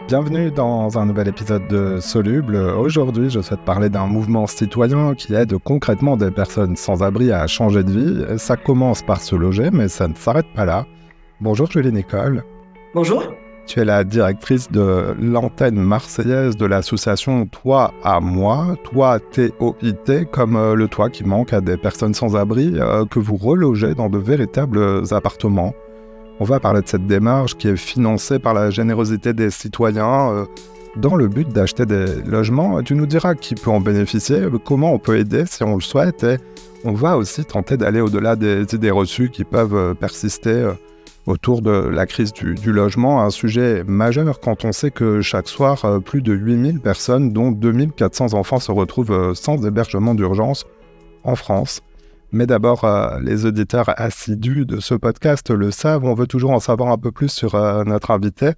Bienvenue dans un nouvel épisode de Soluble. Aujourd'hui, je souhaite parler d'un mouvement citoyen qui aide concrètement des personnes sans abri à changer de vie. Ça commence par se loger, mais ça ne s'arrête pas là. Bonjour Julie Nicole. Bonjour. Tu es la directrice de l'antenne marseillaise de l'association Toi à Moi, Toi TOIT, comme le toit qui manque à des personnes sans abri que vous relogez dans de véritables appartements. On va parler de cette démarche qui est financée par la générosité des citoyens dans le but d'acheter des logements. Tu nous diras qui peut en bénéficier, comment on peut aider si on le souhaite, et on va aussi tenter d'aller au-delà des idées reçues qui peuvent persister autour de la crise du logement, un sujet majeur quand on sait que chaque soir, plus de 8000 personnes, dont 2400 enfants, se retrouvent sans hébergement d'urgence en France. Mais d'abord, les auditeurs assidus de ce podcast le savent, on veut toujours en savoir un peu plus sur notre invité.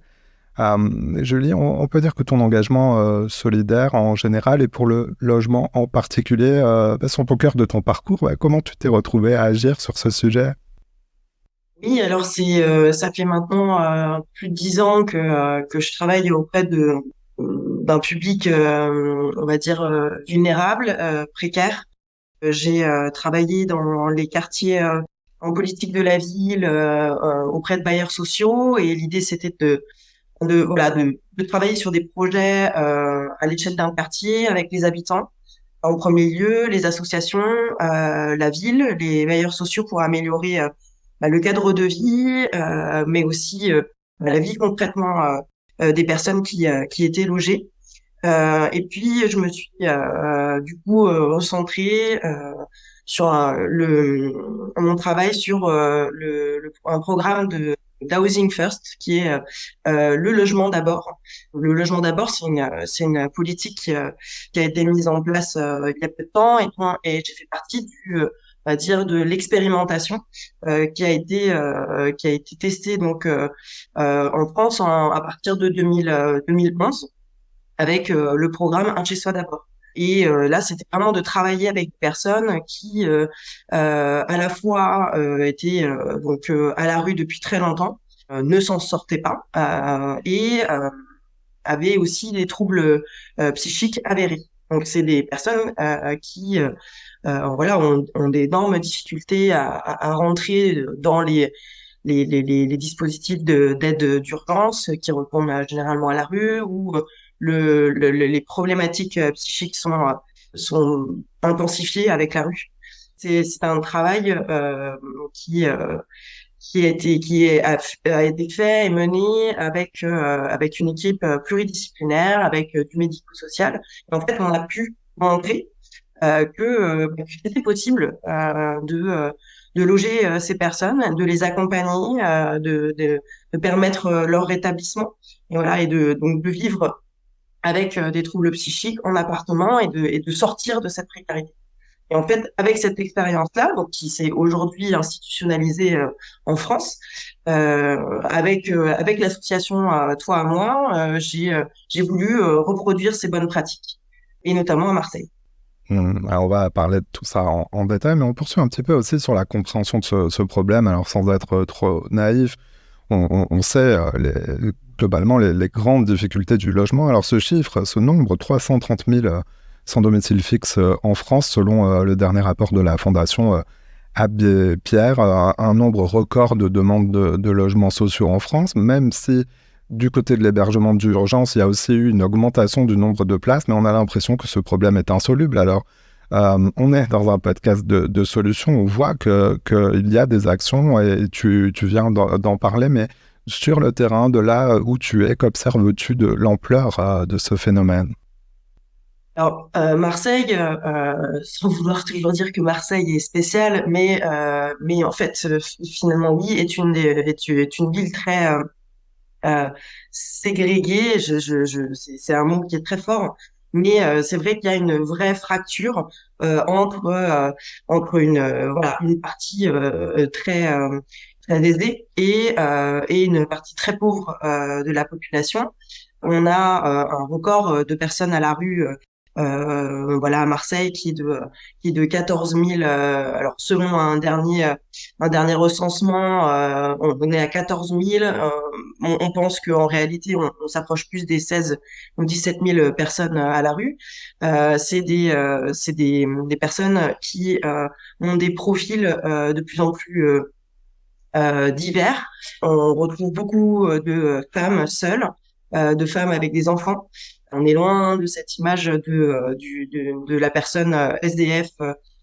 Julie, on peut dire que ton engagement solidaire en général et pour le logement en particulier sont au cœur de ton parcours. Ouais, comment tu t'es retrouvée à agir sur ce sujet ? Oui, alors ça fait maintenant plus de 10 ans que je travaille auprès d'un public, on va dire, vulnérable, précaire. J'ai travaillé dans les quartiers en politique de la ville auprès de bailleurs sociaux, et l'idée c'était de travailler sur des projets à l'échelle d'un quartier avec les habitants. En premier lieu, les associations, la ville, les bailleurs sociaux pour améliorer le cadre de vie, mais aussi la vie concrètement des personnes qui étaient logées. Et puis, je me suis du coup recentrée sur mon travail sur un programme de d'Housing First, qui est le logement d'abord. Le logement d'abord, c'est une politique qui a été mise en place il y a peu de temps, et j'ai fait partie on va dire, de l'expérimentation qui a été testée donc en France à partir de 2011 avec le programme Un chez soi d'abord. Et là, c'était vraiment de travailler avec des personnes qui, à la fois, étaient donc à la rue depuis très longtemps, ne s'en sortaient pas, et avaient aussi des troubles psychiques avérés. Donc, c'est des personnes qui, voilà, ont d'énormes difficultés à rentrer dans les dispositifs d'aide d'urgence qui répondent généralement à la rue, ou les problématiques psychiques sont intensifiées avec la rue. C'est un travail qui a été fait et mené avec une équipe pluridisciplinaire, avec du médico-social. Et en fait, on a pu montrer que c'était possible de loger ces personnes, de les accompagner, de permettre leur rétablissement, et voilà, donc de vivre avec des troubles psychiques en appartement, et de sortir de cette précarité. Et en fait, avec cette expérience-là, donc qui s'est aujourd'hui institutionnalisée en France, avec l'association Toi à Moi, j'ai voulu reproduire ces bonnes pratiques, et notamment à Marseille. Alors on va parler de tout ça en détail, mais on poursuit un petit peu aussi sur la compréhension de ce problème. Alors sans être trop naïf, on sait globalement les grandes difficultés du logement. Alors ce nombre, 330 000 sans domicile fixe en France, selon le dernier rapport de la Fondation Abbé Pierre, un nombre record de demandes de logements sociaux en France, même si du côté de l'hébergement d'urgence, il y a aussi eu une augmentation du nombre de places, mais on a l'impression que ce problème est insoluble. Alors, on est dans un podcast de solutions, on voit qu'il y a des actions, et tu viens d'en parler, mais sur le terrain, de là où tu es, qu'observes-tu de l'ampleur de ce phénomène ? Alors, Marseille, sans vouloir toujours dire que Marseille est spéciale, mais en fait, finalement, oui, est une ville très ségrégée. C'est un mot qui est très fort, mais c'est vrai qu'il y a une vraie fracture entre voilà, une partie très aisée, et une partie très pauvre de la population. On a un record de personnes à la rue voilà, à Marseille, qui est de 14 000. Alors, selon un dernier recensement, on est à 14 000. On pense qu'en réalité, on s'approche plus des 16 ou 17 000 personnes à la rue. C'est des personnes qui ont des profils de plus en plus divers. On retrouve beaucoup de femmes seules, de femmes avec des enfants. On est loin de cette image de la personne SDF,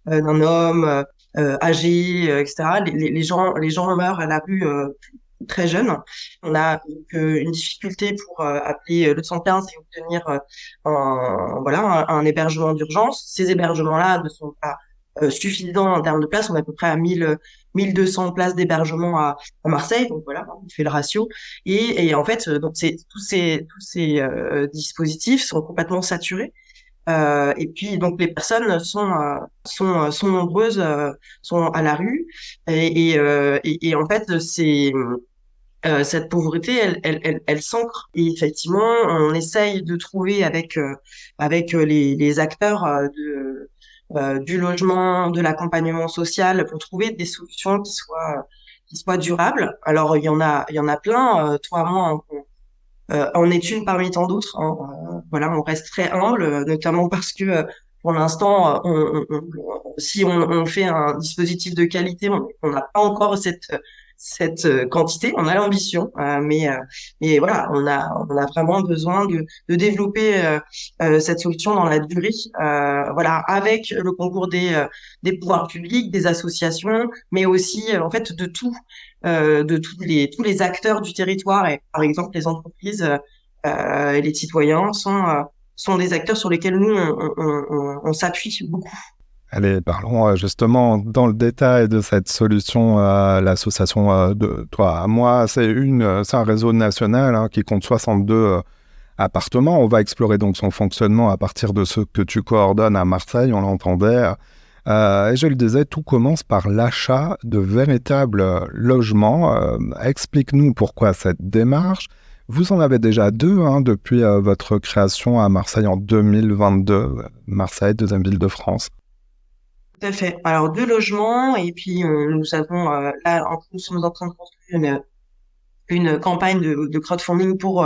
d'un homme âgé, etc. Les gens meurent à la rue très jeunes. On a donc, une difficulté pour appeler le 115 et obtenir un hébergement d'urgence. Ces hébergements-là ne sont pas suffisants en termes de place. On est à peu près à 1200 places d'hébergement à Marseille. Donc voilà, on fait le ratio. Et en fait, donc tous ces dispositifs sont complètement saturés. Et puis donc les personnes sont nombreuses, sont à la rue. Et en fait, cette pauvreté, elle s'ancre. Et effectivement, on essaye de trouver avec les acteurs du logement, de l'accompagnement social, pour trouver des solutions qui soient durables. Alors, il y en a plein. Toi, moi, en est une parmi tant d'autres, hein. Voilà, on reste très humble, notamment parce que pour l'instant, si on fait un dispositif de qualité, on n'a pas encore cette quantité. On a l'ambition, mais voilà, on a vraiment besoin de développer cette solution dans la durée. Voilà, avec le concours des pouvoirs publics, des associations, mais aussi en fait de tous les acteurs du territoire. Et par exemple, les entreprises et les citoyens sont des acteurs sur lesquels nous, on s'appuie beaucoup. Allez, parlons justement dans le détail de cette solution, l'association de toi à moi. C'est un réseau national qui compte 62 appartements. On va explorer donc son fonctionnement à partir de ce que tu coordonnes à Marseille, on l'entendait. Et je le disais, tout commence par l'achat de véritables logements. Explique-nous pourquoi cette démarche. Vous en avez déjà deux depuis votre création à Marseille en 2022. Marseille, deuxième ville de France. Tout à fait. Alors, deux logements, et puis nous avons, nous sommes en train de construire une campagne de crowdfunding pour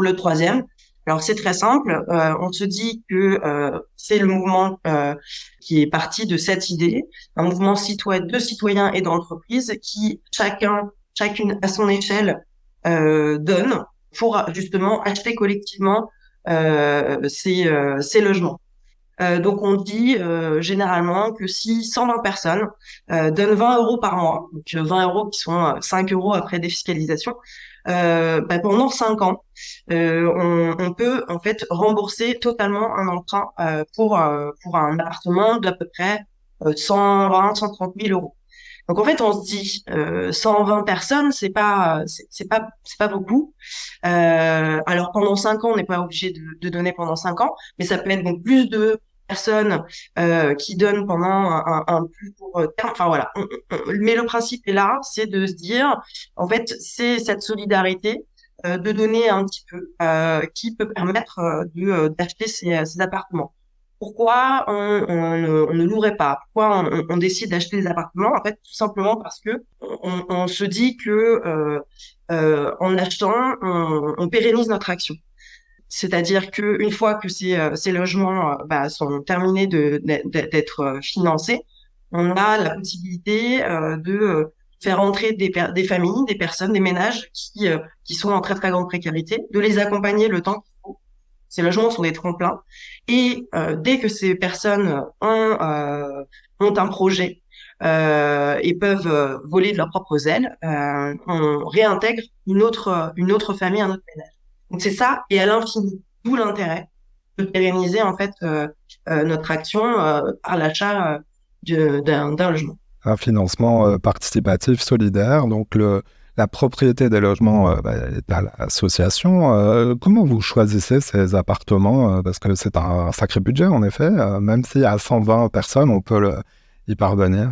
le troisième. Alors, c'est très simple. On se dit que c'est le mouvement qui est parti de cette idée, un mouvement citoyen, de citoyens et d'entreprises qui, chacune à son échelle, donne pour justement acheter collectivement ces logements. Donc on dit généralement que si 120 personnes donnent 20 euros par mois, donc 20 euros qui sont 5 euros après défiscalisation, pendant 5 ans, on peut en fait rembourser totalement un emprunt pour un appartement d'à peu près 130 000 euros. Donc en fait, on se dit 120 personnes, c'est pas beaucoup. Alors pendant 5 ans, on n'est pas obligé de donner pendant 5 ans, mais ça peut être donc plus de personnes qui donnent pendant un plus court terme. Enfin voilà. Mais le principe est là, c'est de se dire, en fait, c'est cette solidarité de donner un petit peu qui peut permettre d'acheter ces appartements. Pourquoi on ne louerait pas? Pourquoi on décide d'acheter des appartements? En fait, tout simplement parce que on se dit que en achetant, on pérennise notre action. C'est-à-dire que une fois que ces logements sont terminés d'être financés, on a la possibilité de faire entrer des familles, des personnes, des ménages qui sont en très très grande précarité, de les accompagner le temps qu'il faut. Ces logements sont des tremplins. Et dès que ces personnes ont un projet et peuvent voler de leurs propres ailes, on réintègre une autre famille, un autre ménage. Donc c'est ça, et à l'infini, d'où l'intérêt de pérenniser en fait notre action par l'achat d'un logement. Un financement participatif solidaire, donc la propriété des logements est à l'association. Comment vous choisissez ces appartements parce que c'est un sacré budget, en effet. Même s'il y a 120 personnes, on peut y parvenir.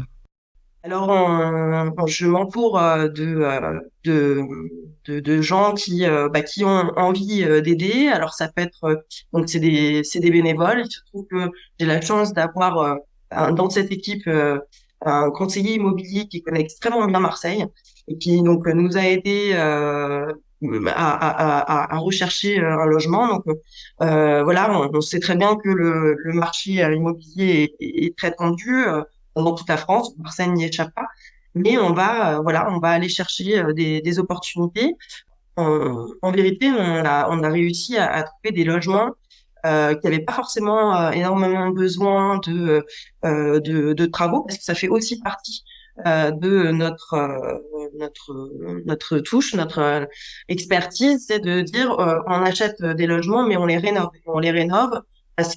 Alors, je m'entoure de de gens qui ont envie d'aider. Alors ça peut être donc c'est des bénévoles. Il se trouve que j'ai la chance d'avoir dans cette équipe un conseiller immobilier qui connaît extrêmement bien Marseille et qui donc nous a aidé à rechercher un logement. Donc voilà, on sait très bien que le marché immobilier est très tendu dans toute la France. Marseille n'y échappe pas. Mais on va aller chercher des opportunités. En vérité, on a réussi à trouver des logements qui n'avaient pas forcément énormément besoin de travaux, parce que ça fait aussi partie de notre touche, notre expertise, c'est de dire on achète des logements, mais on les rénove. On les rénove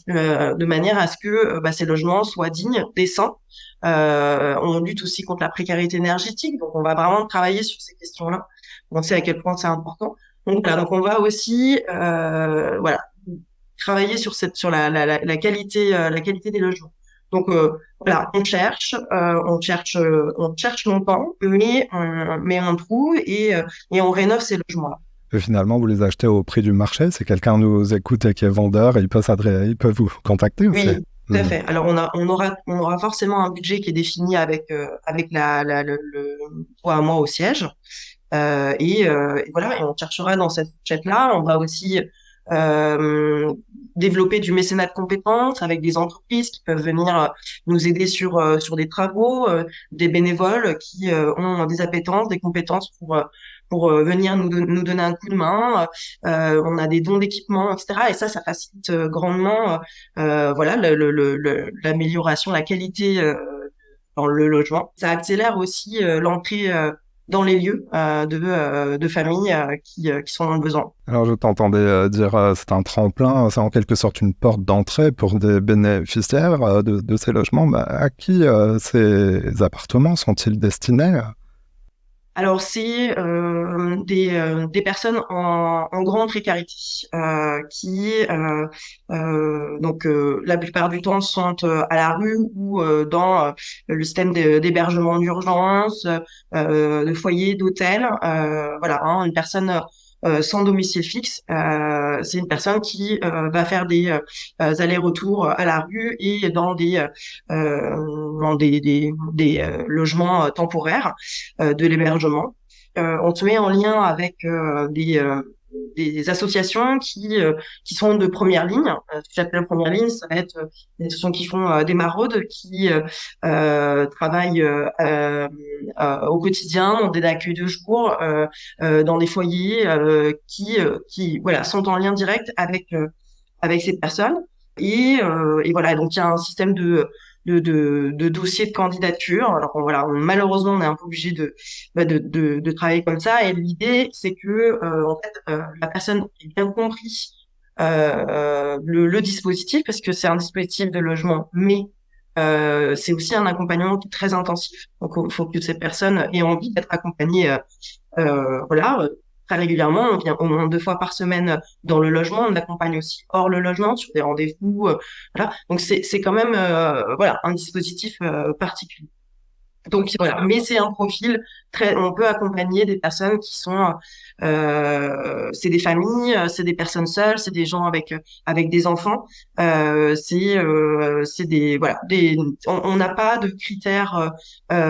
de manière à ce que ces logements soient dignes, décents. On lutte aussi contre la précarité énergétique, donc on va vraiment travailler sur ces questions-là. On sait à quel point c'est important. Donc voilà, donc on va aussi voilà travailler sur la qualité des logements. Donc voilà, on cherche longtemps, mais on trouve et on rénove ces logements-là. Et finalement, vous les achetez au prix du marché. Si quelqu'un nous écoute et qui est vendeur, il peut vous contacter aussi. Oui, tout à fait. Alors on aura forcément un budget qui est défini avec toi à moi au siège. Et voilà, et on cherchera dans cette fourchette-là. On va aussi euh, développer du mécénat de compétences avec des entreprises qui peuvent venir nous aider sur des travaux, des bénévoles qui ont des appétences, des compétences pour venir nous donner un coup de main. On a des dons d'équipement, etc. Et ça facilite grandement voilà l'amélioration, la qualité dans le logement. Ça accélère aussi l'entrée dans les lieux de familles qui sont dans le besoin. Alors, je t'entendais dire c'est un tremplin, c'est en quelque sorte une porte d'entrée pour des bénéficiaires de ces logements. Bah, à qui ces appartements sont-ils destinés? Alors, c'est des personnes en grande précarité qui, donc, la plupart du temps, sont à la rue ou dans le système d'hébergement d'urgence, de foyer, d'hôtel. Voilà, hein, une personne sans domicile fixe, c'est une personne qui va faire des allers-retours à la rue et dans des logements temporaires de l'hébergement. On se met en lien avec des associations qui sont de première ligne. Ce que j'appelle première ligne, ça va être des associations qui font des maraudes, qui travaillent au quotidien dans des accueils de jour, dans des foyers, qui voilà sont en lien direct avec ces personnes. Et voilà, donc il y a un système de dossier de candidature. Alors voilà, malheureusement, on est un peu obligé de travailler comme ça. Et l'idée, c'est que en fait, la personne ait bien compris le dispositif, parce que c'est un dispositif de logement, mais c'est aussi un accompagnement qui est très intensif. Donc, il faut que ces personnes aient envie d'être accompagnées. Voilà, très régulièrement, on vient au moins 2 fois par semaine dans le logement. On accompagne aussi hors le logement sur des rendez-vous. Voilà, donc c'est quand même voilà un dispositif particulier. Donc voilà, mais c'est un profil très. On peut accompagner des personnes qui sont, c'est des familles, c'est des personnes seules, c'est des gens avec des enfants. C'est des voilà des. On n'a pas de critères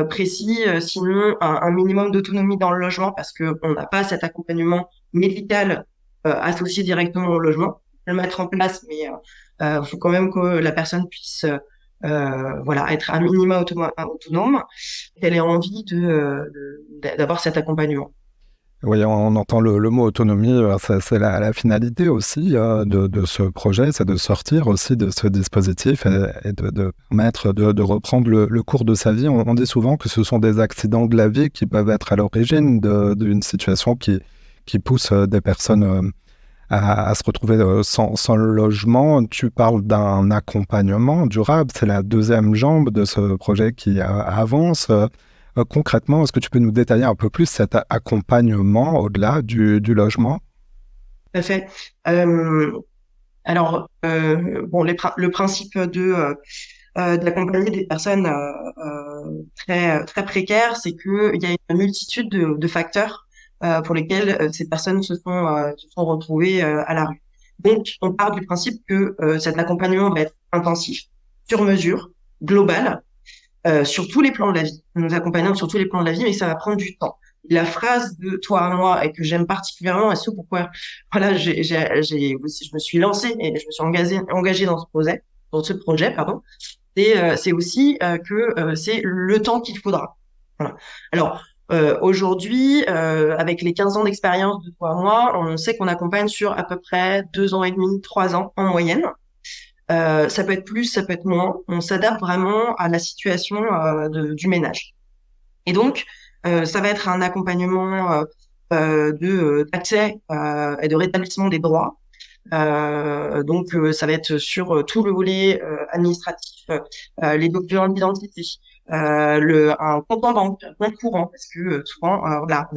précis, sinon un minimum d'autonomie dans le logement parce que on n'a pas cet accompagnement médical associé directement au logement. On peut le mettre en place, mais faut quand même que la personne puisse voilà, être un minima autonome, qu'elle ait envie d'avoir cet accompagnement. Oui, on entend le mot autonomie, c'est la finalité aussi de ce projet, c'est de sortir aussi de ce dispositif et de permettre de reprendre le cours de sa vie. On dit souvent que ce sont des accidents de la vie qui peuvent être à l'origine d'une situation qui pousse des personnes à se retrouver sans logement. Tu parles d'un accompagnement durable, c'est la deuxième jambe de ce projet qui avance. Concrètement, est-ce que tu peux nous détailler un peu plus cet accompagnement au-delà du logement? Tout à fait. Alors, bon, le principe d'accompagner des personnes très très précaires, c'est que il y a une multitude de facteurs pour lesquels ces personnes se sont retrouvées à la rue. Donc, on part du principe que cet accompagnement va être intensif, sur mesure, global, sur tous les plans de la vie. Nous accompagnons sur tous les plans de la vie, mais ça va prendre du temps. La phrase de toi à moi et que j'aime particulièrement, et c'est pourquoi voilà, je me suis lancée et je me suis engagée dans ce projet, pardon. C'est aussi que c'est le temps qu'il faudra. Voilà. Alors aujourd'hui, avec les 15 ans d'expérience de toi à moi, on sait qu'on accompagne sur à peu près 2 ans et demi, 3 ans en moyenne. Ça peut être plus, ça peut être moins. On s'adapte vraiment à la situation du ménage. Et donc, ça va être un accompagnement d'accès et de rétablissement des droits. Donc, ça va être sur tout le volet administratif, les documents d'identité, un compte en banque, un compte courant, parce que souvent, voilà,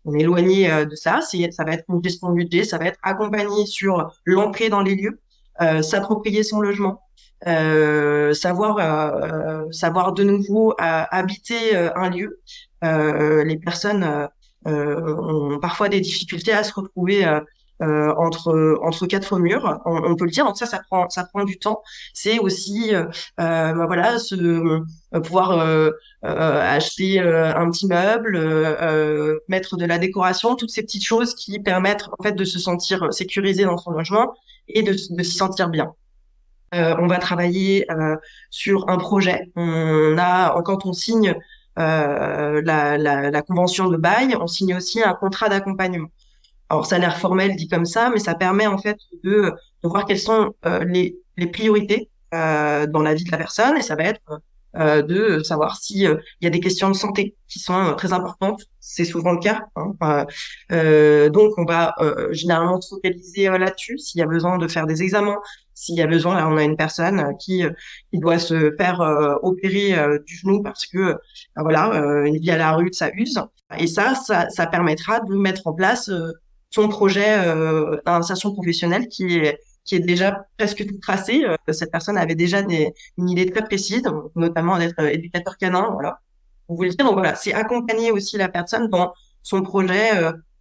on est éloigné de ça. Ça va être une gestion de budget, ça va être accompagné sur l'entrée dans les lieux, s'approprier son logement, savoir de nouveau habiter un lieu. Les personnes ont parfois des difficultés à se retrouver entre quatre murs, on peut le dire. Donc ça prend du temps. C'est aussi voilà, pouvoir acheter un petit meuble, mettre de la décoration, toutes ces petites choses qui permettent en fait de se sentir sécurisé dans son logement et de s'y sentir bien. On va travailler sur un projet. Quand on signe la convention de bail, on signe aussi un contrat d'accompagnement. Alors, ça a l'air formel dit comme ça, mais ça permet en fait de voir quelles sont les priorités dans la vie de la personne, et ça va être de savoir si il y a des questions de santé qui sont très importantes. C'est souvent le cas, hein. Donc, on va généralement se focaliser là-dessus. S'il y a besoin de faire des examens, s'il y a besoin, là, on a une personne qui doit se faire opérer du genou parce que voilà, une vie à la rue, ça use. Et ça permettra de mettre en place son projet d'insertion professionnelle qui est déjà presque tout tracé. Cette personne avait déjà une idée très précise, notamment d'être éducateur canin, voilà. Vous voulez dire, donc voilà, c'est accompagner aussi la personne dans son projet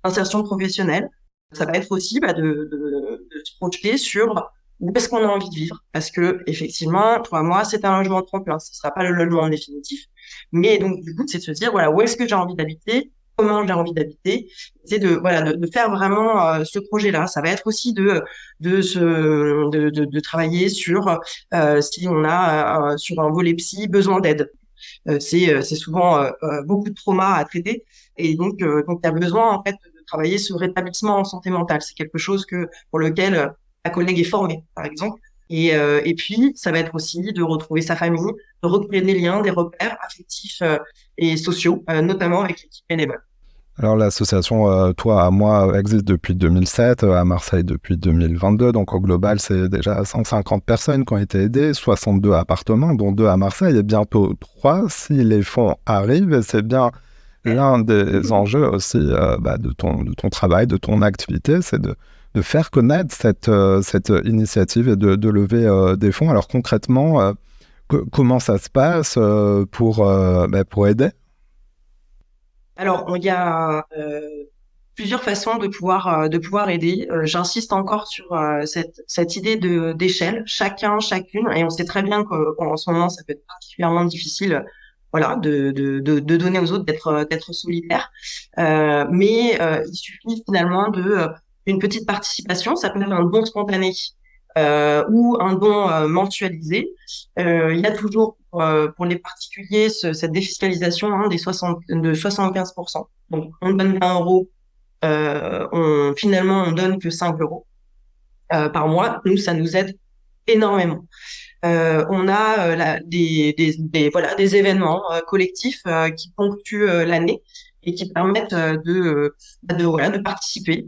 d'insertion professionnelle. Ça va être aussi de se projeter sur où est-ce qu'on a envie de vivre. Parce que effectivement, toi, moi, c'est un logement de tremplin. Ce sera pas le logement définitif. Mais donc, du coup, c'est de se dire, voilà, où est-ce que j'ai envie d'habiter? Comment j'ai envie d'habiter, c'est de faire vraiment ce projet-là. Ça va être aussi de travailler sur si on a sur un volet psy besoin d'aide. C'est souvent beaucoup de trauma à traiter, et donc il y a besoin en fait de travailler sur rétablissement en santé mentale. C'est quelque chose pour lequel la collègue est formée, par exemple. Et puis, ça va être aussi de retrouver sa famille, de recréer des liens, des repères affectifs et sociaux, notamment avec l'équipe bénévole. Alors l'association Toi à moi existe depuis 2007, à Marseille depuis 2022, donc au global c'est déjà 150 personnes qui ont été aidées, 62 appartements, dont 2 à Marseille et bientôt 3 si les fonds arrivent, et c'est bien l'un des enjeux aussi de ton travail, de ton activité, c'est de faire connaître cette initiative et de lever des fonds. Alors concrètement, comment ça se passe pour aider? Alors, il y a plusieurs façons de pouvoir aider. J'insiste encore sur cette idée d'échelle, chacun, chacune, et on sait très bien qu'en ce moment, ça peut être particulièrement difficile, voilà, de donner aux autres, d'être solidaire. Mais il suffit finalement d'une petite participation. Ça peut être un don spontané ou un don mensualisé. Il y a toujours pour les particuliers cette défiscalisation de 75%. Donc, on donne 20 euros, finalement, on donne que 5 euros par mois. Nous, ça nous aide énormément. On a voilà, des événements collectifs qui ponctuent l'année et qui permettent voilà, de participer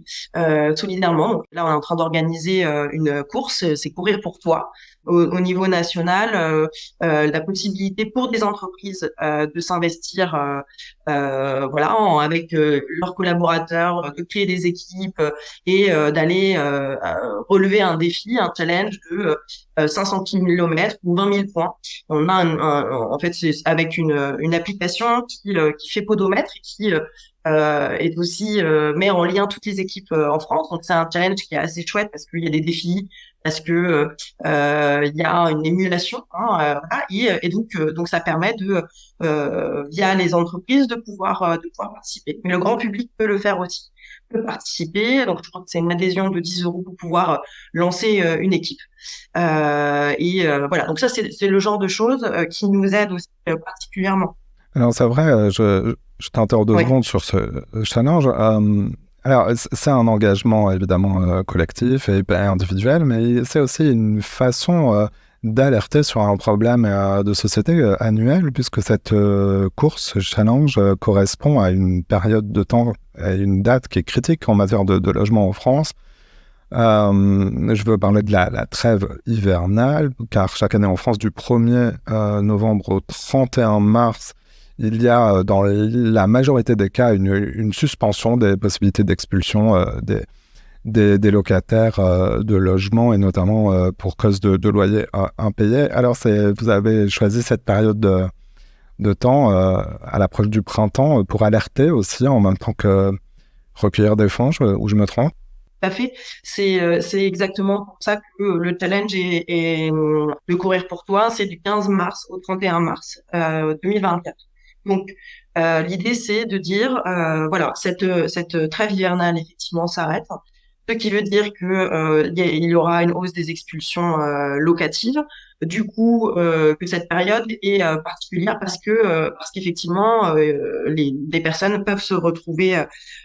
solidairement. Donc là, on est en train d'organiser une course, c'est Courir pour toi. Au niveau national, la possibilité pour des entreprises de s'investir voilà, avec leurs collaborateurs, de créer des équipes et d'aller relever un défi, un challenge de 500 km ou 20 000 points. On a en fait, c'est avec une application qui fait podomètre et qui est aussi met en lien toutes les équipes en France. Donc c'est un challenge qui est assez chouette parce qu'il y a des défis, parce que il y a une émulation, hein, voilà, donc ça permet via les entreprises de pouvoir participer. Mais le grand public peut le faire aussi, peut participer. Donc je crois que c'est une adhésion de 10 euros pour pouvoir lancer une équipe. Voilà, donc ça c'est le genre de choses qui nous aide aussi particulièrement. Alors c'est vrai, je t'interromps deux Oui, secondes sur ce challenge. Alors c'est un engagement évidemment collectif et pas individuel, mais c'est aussi une façon d'alerter sur un problème de société annuel, puisque cette course, ce challenge, correspond à une période de temps, à une date qui est critique en matière de logement en France. Je veux parler de la trêve hivernale, car chaque année en France, du 1er novembre au 31 mars, il y a dans la majorité des cas une suspension des possibilités d'expulsion des locataires de logements, et notamment pour cause de loyers impayés. Alors vous avez choisi cette période de temps à l'approche du printemps pour alerter aussi en même temps que recueillir des fonds, ou je me trompe? tout à fait. C'est exactement pour ça que le challenge est de courir pour toi, c'est du 15 mars au 31 mars 2024. Donc l'idée c'est de dire voilà, cette trêve hivernale effectivement s'arrête. Ce qui veut dire que il y aura une hausse des expulsions locatives. Du coup, que cette période est particulière parce qu'effectivement, des personnes peuvent se retrouver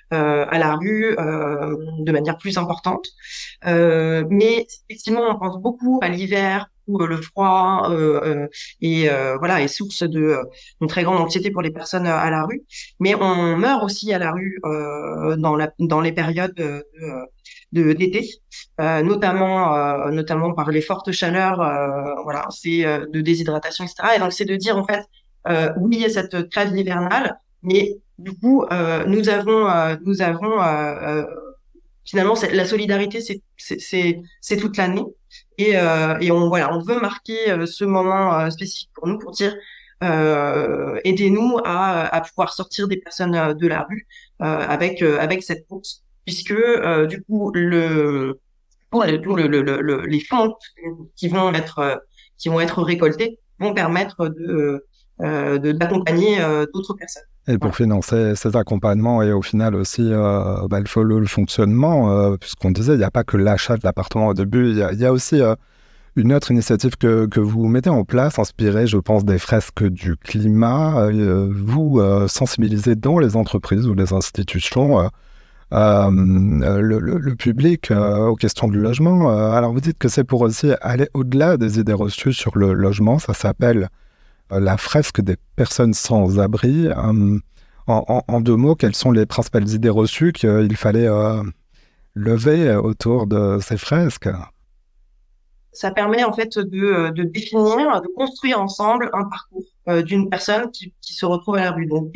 à la rue de manière plus importante. Mais effectivement, on pense beaucoup à l'hiver où le froid voilà est source une très grande anxiété pour les personnes à la rue. Mais on meurt aussi à la rue dans les périodes d'été, notamment par les fortes chaleurs, voilà, c'est de déshydratation, etc. Et donc c'est de dire en fait, oui, il y a cette trêve hivernale, mais du coup, nous avons finalement la solidarité, c'est toute l'année, et on veut marquer ce moment spécifique pour nous pour dire aidez-nous à pouvoir sortir des personnes de la rue avec cette course, puisque du coup les fonds qui vont être récoltés vont permettre d'accompagner d'autres personnes. Et pour Voilà. financer ces accompagnements et au final aussi le fonctionnement, puisqu'on disait, il n'y a pas que l'achat de l'appartement au début, il y a aussi une autre initiative que vous mettez en place, inspirée, je pense, des fresques du climat. Vous sensibilisez dans les entreprises ou les institutions le public aux questions du logement. Alors vous dites que c'est pour aussi aller au-delà des idées reçues sur le logement, ça s'appelle la fresque des personnes sans abri. En deux mots, quelles sont les principales idées reçues qu'il fallait lever autour de ces fresques? Ça permet en fait de définir, de construire ensemble un parcours d'une personne qui se retrouve à la rue. Donc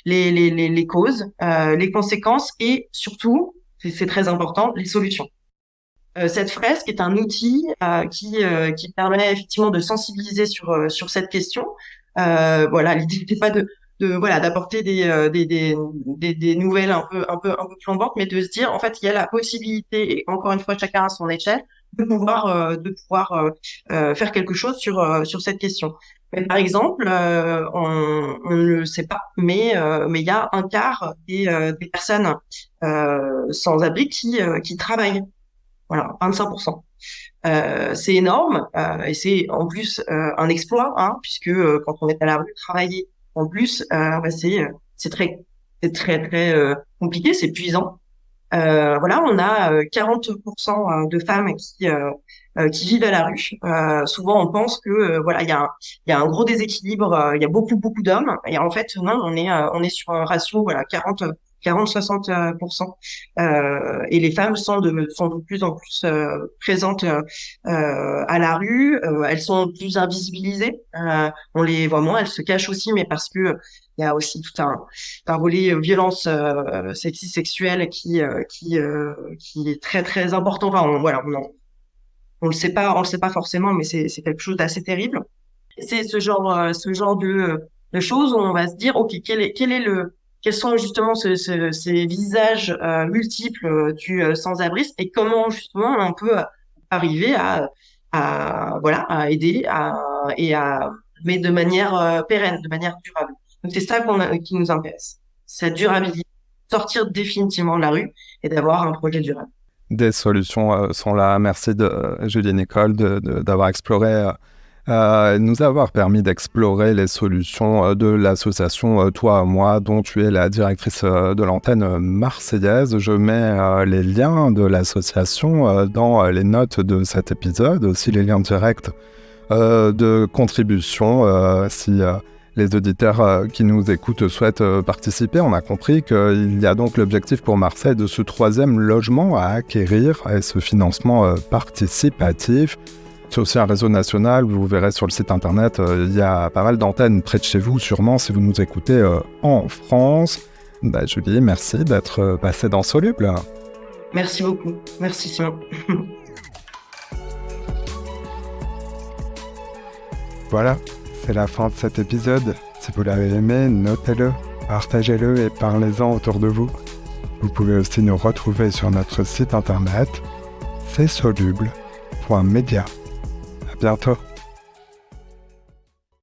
les causes, les conséquences et surtout, c'est très important, les solutions. Cette fresque est un outil qui permet effectivement de sensibiliser sur cette question. Voilà, l'idée n'était pas voilà d'apporter des nouvelles un peu flambantes, mais de se dire en fait il y a la possibilité, et encore une fois chacun à son échelle, de pouvoir faire quelque chose sur cette question. Mais par exemple, on ne le sait pas, mais il y a un quart des personnes sans abri qui travaillent. Voilà, 25%. C'est énorme et c'est en plus un exploit, hein, puisque quand on est à la rue travailler, en plus, bah, c'est très compliqué, c'est épuisant. Voilà, on a 40% de femmes qui vivent à la rue. Souvent, on pense que voilà, il y a un gros déséquilibre, il y a beaucoup d'hommes, et en fait, non, on est sur un ratio voilà 40-60%. Et les femmes sont de plus en plus présentes à la rue. Elles sont plus invisibilisées. On les voit moins. Elles se cachent aussi, mais parce que il y a aussi tout un volet violence sexuelle qui est très important. Enfin, voilà, on le sait pas forcément, mais c'est quelque chose d'assez terrible. C'est ce genre de choses où on va se dire, ok, quel est quels sont justement ces visages multiples du sans-abrisme et comment justement on peut arriver voilà, à aider mais de manière pérenne, de manière durable. Donc c'est ça qui nous intéresse, cette durabilité, sortir définitivement de la rue et d'avoir un projet durable. Des solutions sont là. Merci Julie Nicole d'avoir exploré, nous avoir permis d'explorer les solutions de l'association Toi à moi, dont tu es la directrice de l'antenne marseillaise. Je mets les liens de l'association dans les notes de cet épisode, aussi les liens directs de contribution si les auditeurs qui nous écoutent souhaitent participer. On a compris qu'il y a donc l'objectif pour Marseille de ce 3e logement à acquérir et ce financement participatif. C'est aussi un réseau national, vous verrez sur le site internet, il y a pas mal d'antennes près de chez vous, sûrement si vous nous écoutez en France. Julie, merci d'être passée dans Soluble. Merci beaucoup, merci Simon. Voilà, c'est la fin de cet épisode. Si vous l'avez aimé, notez-le, partagez-le et parlez-en autour de vous. Vous pouvez aussi nous retrouver sur notre site internet csoluble.media. À bientôt.